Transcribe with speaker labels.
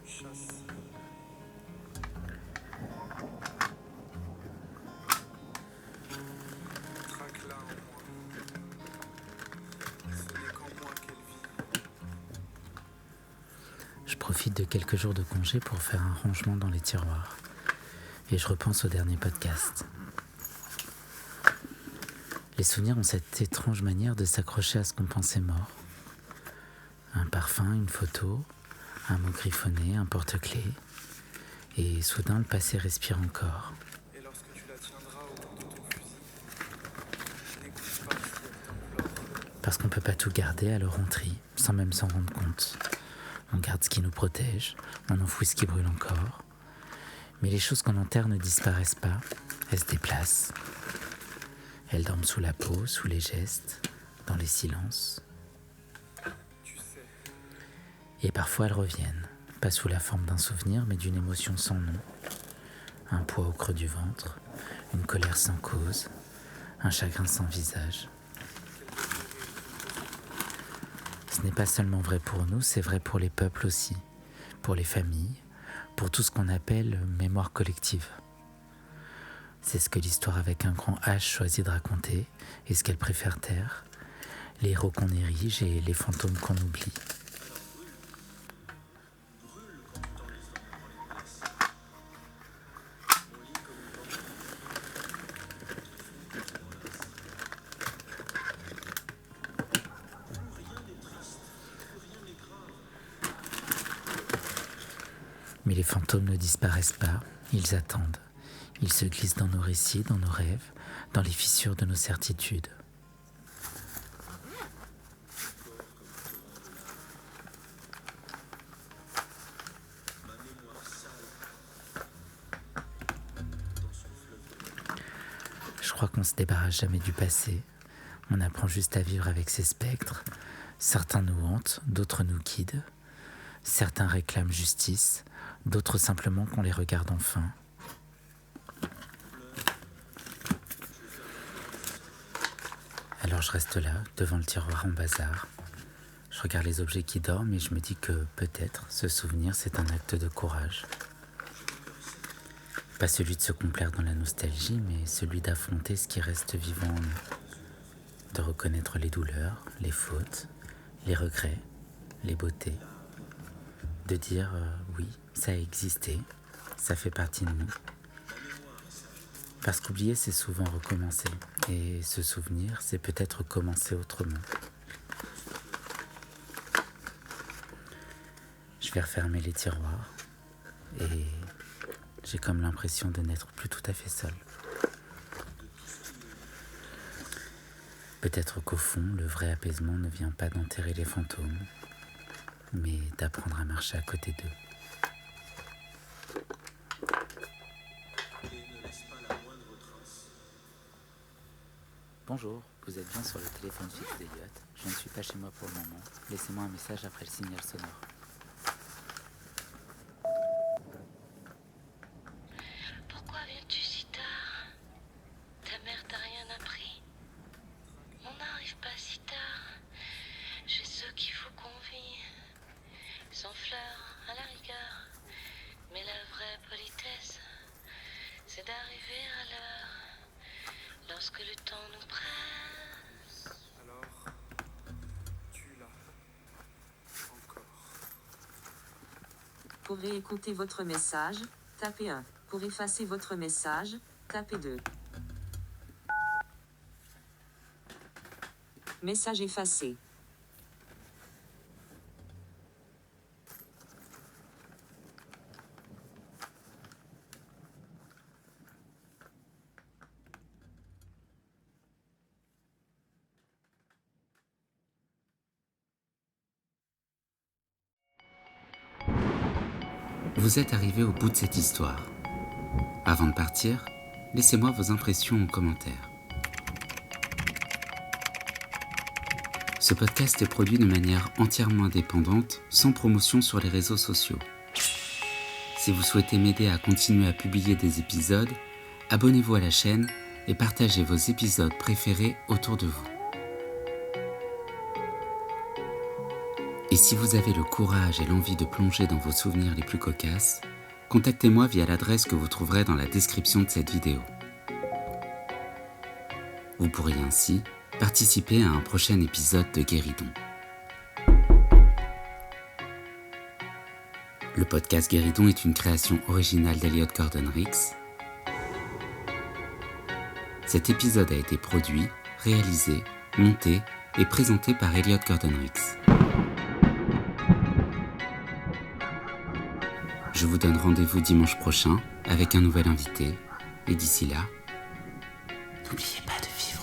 Speaker 1: chasse. Traque là en moi. Ce n'est qu'en moi qu'elle vit.
Speaker 2: Je profite de quelques jours de congé pour faire un rangement dans les tiroirs. Et je repense au dernier podcast. Les souvenirs ont cette étrange manière de s'accrocher à ce qu'on pensait mort. Un parfum, une photo, un mot griffonné, un porte-clés. Et soudain, le passé respire encore.
Speaker 1: Et lorsque tu la tiendras au bout de ton fusil, n'écoute pas si elle t'implore.
Speaker 2: Parce qu'on ne peut pas tout garder, alors on trie, sans même s'en rendre compte. On garde ce qui nous protège, on enfouit ce qui brûle encore. Mais les choses qu'on enterre ne disparaissent pas, elles se déplacent. Elles dorment sous la peau, sous les gestes, dans les silences.
Speaker 1: Tu sais,
Speaker 2: Et parfois elles reviennent, pas sous la forme d'un souvenir, mais d'une émotion sans nom. Un poids au creux du ventre, une colère sans cause, un chagrin sans visage. Ce n'est pas seulement vrai pour nous, c'est vrai pour les peuples aussi, pour les familles, pour tout ce qu'on appelle mémoire collective. C'est ce que l'histoire avec un grand H choisit de raconter et ce qu'elle préfère taire, les héros qu'on érige et les fantômes qu'on oublie. Mais les fantômes ne disparaissent pas, ils attendent. Ils se glissent dans nos récits, dans nos rêves, dans les fissures de nos certitudes. Je crois qu'on ne se débarrasse jamais du passé. On apprend juste à vivre avec ces spectres. Certains nous hantent, d'autres nous guident. Certains réclament justice, d'autres simplement qu'on les regarde enfin. Alors je reste là, devant le tiroir en bazar. Je regarde les objets qui dorment et je me dis que peut-être ce souvenir c'est un acte de courage. Pas celui de se complaire dans la nostalgie, mais celui d'affronter ce qui reste vivant en nous. De reconnaître les douleurs, les fautes, les regrets, les beautés. De dire oui, ça a existé, ça fait partie de nous. Parce qu'oublier, c'est souvent recommencer. Et se souvenir, c'est peut-être commencer autrement. Je vais refermer les tiroirs et j'ai comme l'impression de n'être plus tout à fait seul. Peut-être qu'au fond, le vrai apaisement ne vient pas d'enterrer les fantômes, mais d'apprendre à marcher à côté d'eux. Bonjour, vous êtes bien sur le téléphone fixe d'Eliott. Je ne suis pas chez moi pour le moment. Laissez-moi un message après le signal sonore.
Speaker 3: Pourquoi viens-tu si tard? Ta mère t'a rien appris? On n'arrive pas si tard. J'ai ce qu'il faut qu'on vit. Sans fleurs, à la rigueur. Mais la vraie politesse, c'est d'arriver à l'heure. Lorsque le temps nous presse.
Speaker 1: alors, tu l'as. Encore.
Speaker 4: Pour réécouter votre message, tapez 1. Pour effacer votre message, tapez 2. Message effacé.
Speaker 2: Vous êtes arrivé au bout de cette histoire. Avant de partir, laissez-moi vos impressions en commentaire. Ce podcast est produit de manière entièrement indépendante, sans promotion sur les réseaux sociaux. Si vous souhaitez m'aider à continuer à publier des épisodes, abonnez-vous à la chaîne et partagez vos épisodes préférés autour de vous. Et si vous avez le courage et l'envie de plonger dans vos souvenirs les plus cocasses, contactez-moi via l'adresse que vous trouverez dans la description de cette vidéo. Vous pourriez ainsi participer à un prochain épisode de Guéridon. Le podcast Guéridon est une création originale d'Elliot Gordon-Rix. Cet épisode a été produit, réalisé, monté et présenté par Elliot Gordon-Rix. Je vous donne rendez-vous dimanche prochain avec un nouvel invité. Et d'ici là, n'oubliez pas de vivre.